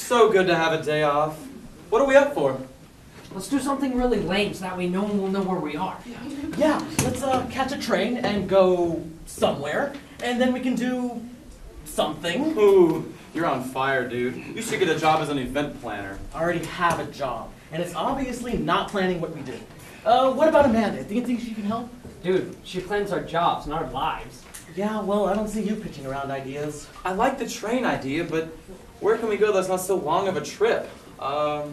So good to have a day off. What are we up for? Let's do something really lame so that way no one will know where we are. Yeah, let's catch a train and go somewhere, and then we can do something. Ooh, you're on fire, dude. You should get a job as an event planner. I already have a job, and it's obviously not planning what we do. What about Amanda? Do you think she can help? Dude, she plans our jobs, not our lives. Yeah, well, I don't see you pitching around ideas. I like the train idea, but where can we go that's not so long of a trip? How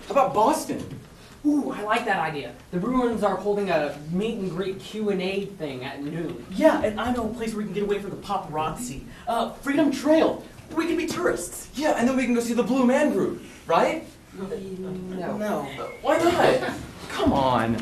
about Boston? Ooh, I like that idea. The Bruins are holding a meet and greet Q&A thing at noon. Yeah, and I know a place where we can get away from the paparazzi. Freedom Trail. We can be tourists. Yeah, and then we can go see the Blue Man Group, right? No. No. Why not? Come on.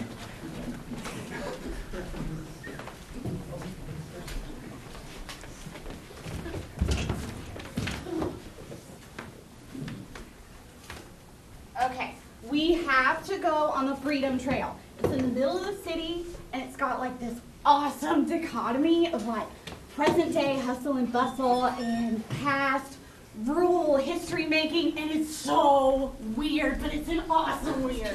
Okay, we have to go on the Freedom Trail. It's in the middle of the city, and it's got like this awesome dichotomy of like present day hustle and bustle and past rural history making, and it's so weird, but it's an awesome weird.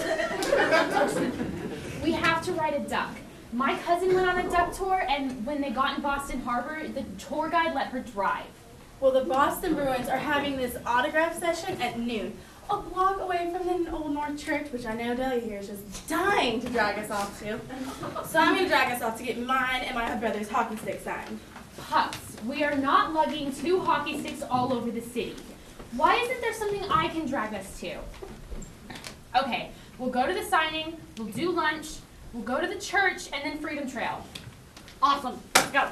We have to ride a duck. My cousin went on a duck tour, and when they got in Boston Harbor, the tour guide let her drive. Well, the Boston Bruins are having this autograph session at noon, a block away from the Old North Church, which I know Delia here is just dying to drag us off to. So I'm going to drag us off to get mine and my brother's hockey stick signed. Pups, we are not lugging 2 hockey sticks all over the city. Why isn't there something I can drag us to? Okay, we'll go to the signing, we'll do lunch, we'll go to the church, and then Freedom Trail. Awesome, let's go.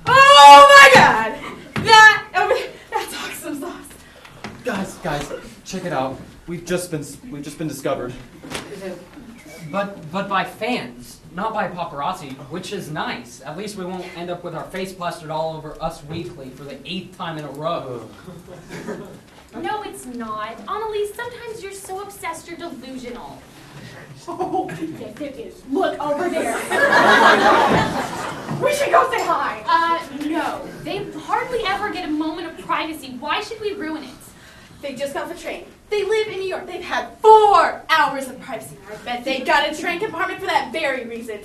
Oh my God! That's awesome sauce. Guys, check it out. We've just been discovered. But by fans, not by paparazzi, which is nice. At least we won't end up with our face plastered all over Us Weekly for the 8th time in a row. No, it's not. Annalise, sometimes you're so obsessed you're delusional. Oh, yes it is. Look over there. We should go say hi. No. They hardly ever get a moment of privacy. Why should we ruin it? They just got off a train. They live in New York. They've had 4 hours of privacy. I bet they got a train compartment for that very reason.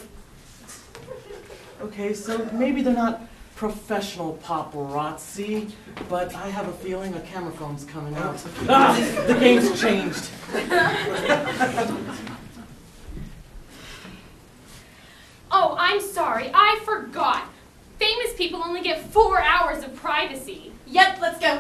Okay, so maybe they're not professional paparazzi, but I have a feeling a camera phone's coming out. The game's changed. Oh, I'm sorry. I forgot. Famous people only get 4 hours of privacy. Yep, let's go.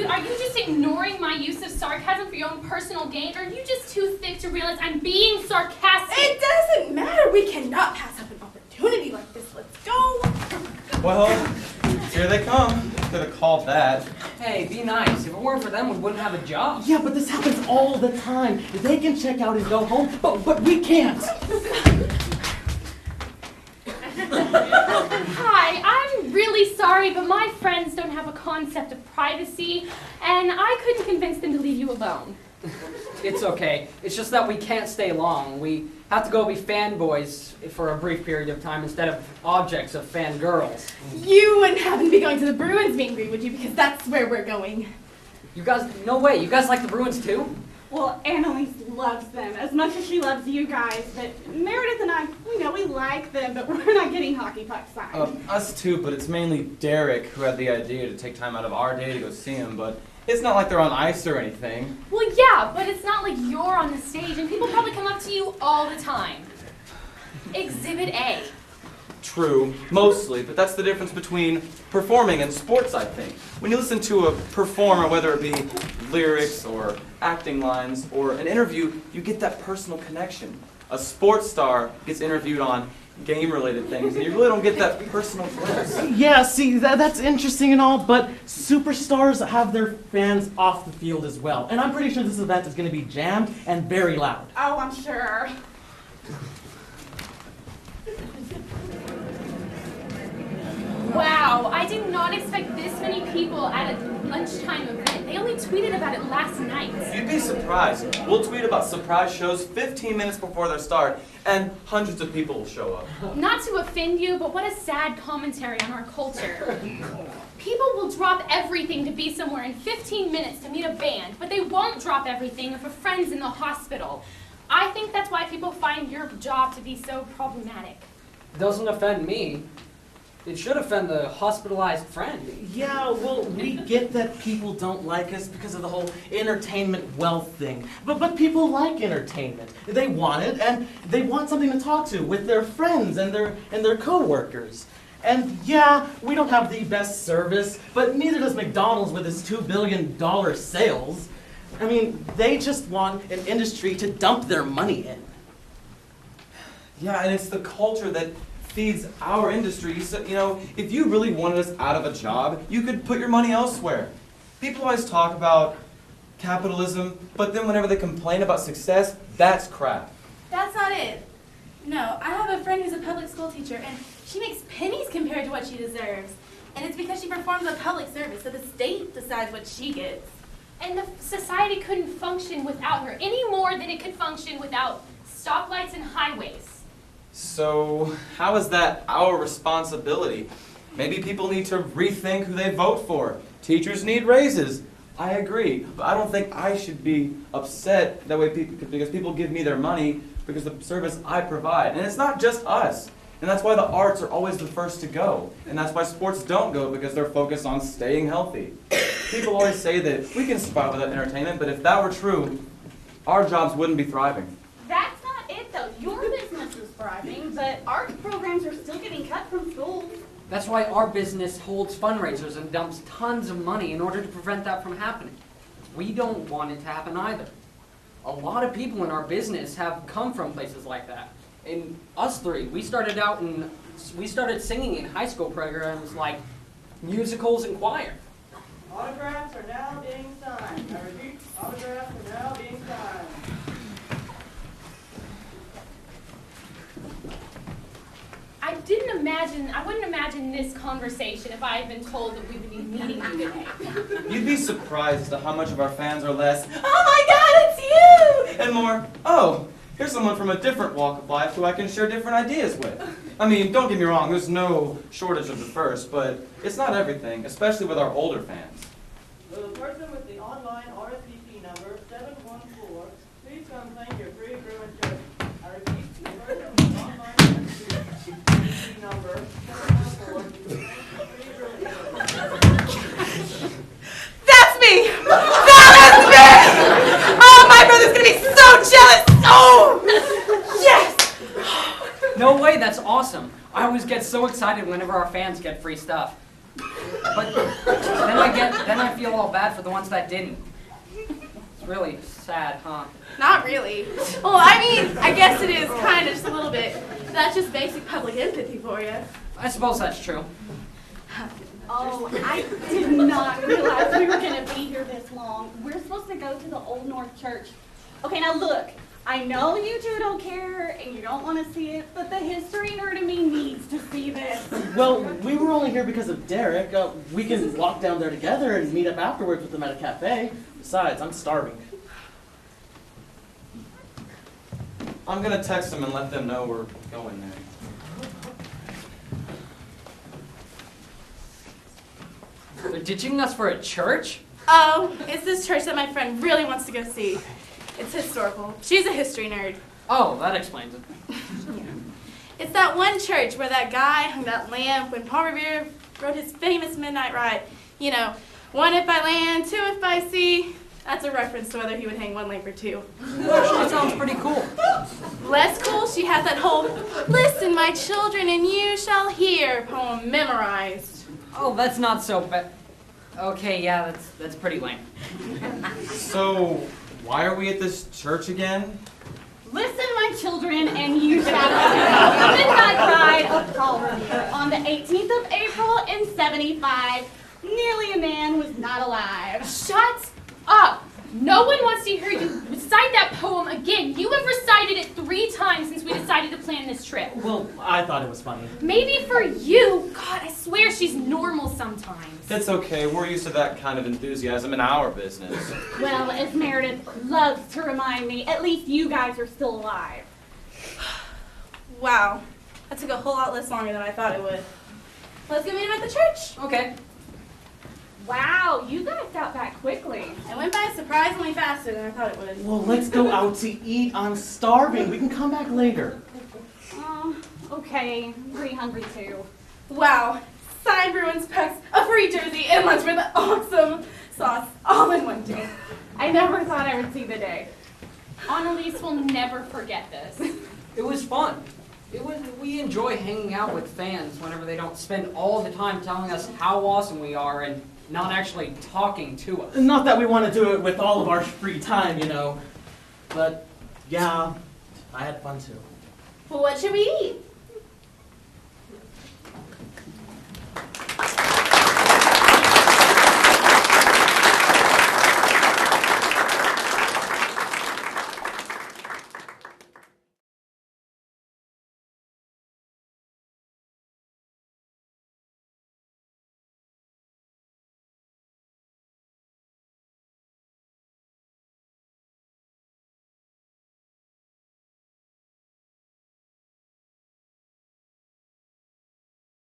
Are you just ignoring my use of sarcasm for your own personal gain, or are you just too thick to realize I'm being sarcastic? It doesn't matter. We cannot pass up an opportunity like this. Let's go. Well, here they come. Could have called that. Hey, be nice. If it weren't for them, we wouldn't have a job. Yeah, but this happens all the time. They can check out and go home, but we can't. Hi, I'm really sorry, but my friends don't have a concept of privacy, and I couldn't convince them to leave you alone. It's okay. It's just that we can't stay long. We have to go be fanboys for a brief period of time instead of objects of fangirls. You wouldn't happen to be going to the Bruins meet and greet, would you? Because that's where we're going. You guys, no way. You guys like the Bruins too? Well, Annalise loves them as much as she loves you guys, but Meredith and I, we know we like them, but we're not getting hockey pucks signed. Us too, but it's mainly Derek who had the idea to take time out of our day to go see him, but it's not like they're on ice or anything. Well, yeah, but it's not like you're on the stage, and people probably come up to you all the time. Exhibit A. True, mostly, but that's the difference between performing and sports, I think. When you listen to a performer, whether it be lyrics or acting lines or an interview, you get that personal connection. A sports star gets interviewed on game-related things, and you really don't get that personal glimpse. Yeah, see, that's interesting and all, but superstars have their fans off the field as well. And I'm pretty sure this event is going to be jammed and very loud. Oh, I'm sure. Wow, I did not expect this many people at a lunchtime event. They only tweeted about it last night. You'd be surprised. We'll tweet about surprise shows 15 minutes before their start, and hundreds of people will show up. Not to offend you, but what a sad commentary on our culture. People will drop everything to be somewhere in 15 minutes to meet a band, but they won't drop everything if a friend's in the hospital. I think that's why people find your job to be so problematic. Doesn't offend me. It should offend the hospitalized friend. Yeah, well, we get that people don't like us because of the whole entertainment wealth thing. But people like entertainment. They want it, and they want something to talk to with their friends and their coworkers. And yeah, we don't have the best service, but neither does McDonald's with its $2 billion sales. I mean, they just want an industry to dump their money in. Yeah, and it's the culture that feeds our industry. So, you know, if you really wanted us out of a job, you could put your money elsewhere. People always talk about capitalism, but then whenever they complain about success, that's crap. That's not it. No, I have a friend who's a public school teacher, and she makes pennies compared to what she deserves. And it's because she performs a public service, so the state decides what she gets. And the society couldn't function without her any more than it could function without stoplights and highways. So, how is that our responsibility? Maybe people need to rethink who they vote for. Teachers need raises. I agree, but I don't think I should be upset that way because people give me their money because of the service I provide. And it's not just us. And that's why the arts are always the first to go. And that's why sports don't go, because they're focused on staying healthy. People always say that we can survive without entertainment, but if that were true, our jobs wouldn't be thriving. That's not it, though. Your business is thriving, but art programs are still getting cut from schools. That's why our business holds fundraisers and dumps tons of money in order to prevent that from happening. We don't want it to happen either. A lot of people in our business have come from places like that. And us three, we started singing in high school programs like musicals and choir. Autographs are now being signed. I repeat, autographs are now being signed. I wouldn't imagine this conversation if I had been told that we would be meeting you today. You'd be surprised as to how much of our fans are less, Oh my God, it's you! and more, oh, here's someone from a different walk of life who I can share different ideas with. I mean, don't get me wrong, there's no shortage of the first, but it's not everything, especially with our older fans. Will the person with the online RSVP number 714 please come claim your free Bruin jersey? I repeat, the person with the online RSVP number 714 please claim your free Bruin jersey. That's me! That is me! Oh, my brother's gonna be so jealous! Oh! Yes! No way, that's awesome. I always get so excited whenever our fans get free stuff. But then I feel all bad for the ones that didn't. It's really sad, huh? Not really. Well, I mean, I guess it is kind of just a little bit. That's just basic public empathy for you. I suppose that's true. Oh, I did not realize we were gonna be here this long. We're supposed to go to the Old North Church. Okay, now look, I know you two don't care and you don't want to see it, but the history nerd in me needs to see this. Well, we were only here because of Derek. We can walk down there together and meet up afterwards with him at a cafe. Besides, I'm starving. I'm gonna text them and let them know we're going there. They're ditching us for a church? Oh, it's this church that my friend really wants to go see. It's historical. She's a history nerd. Oh, that explains it. It's that one church where that guy hung that lamp when Paul Revere wrote his famous Midnight Ride. You know, 1 if by land, 2 if by sea. That's a reference to whether he would hang 1 lamp or 2. That sounds pretty cool. Less cool, she has that whole "Listen, my children, and you shall hear" poem memorized. Oh, that's not so bad. Okay, yeah, that's pretty lame. So, why are we at this church again? Listen, my children, and you shall hear. Midnight call review on the 18th of April in 75. Nearly a man was not alive. Shut up! No one wants to hear you recite that poem again. You have recited it 3 times since we decided to plan this trip. Well, I thought it was funny. Maybe for you. God, I swear she's normal sometimes. It's okay. We're used to that kind of enthusiasm in our business. Well, as Meredith loves to remind me, at least you guys are still alive. Wow, that took a whole lot less longer than I thought it would. Let's go meet him at the church. Okay. Wow, you guys got back quickly. It went by surprisingly faster than I thought it would. Well, let's go out to eat. I'm starving. We can come back later. Okay, pretty hungry too. Wow, signed Bruins specs, a free jersey, and lunch with awesome sauce all in one day. I never thought I would see the day. Anneliese will never forget this. It was fun. We enjoy hanging out with fans whenever they don't spend all the time telling us how awesome we are and not actually talking to us. Not that we want to do it with all of our free time, But, yeah, I had fun too. Well, what should we eat?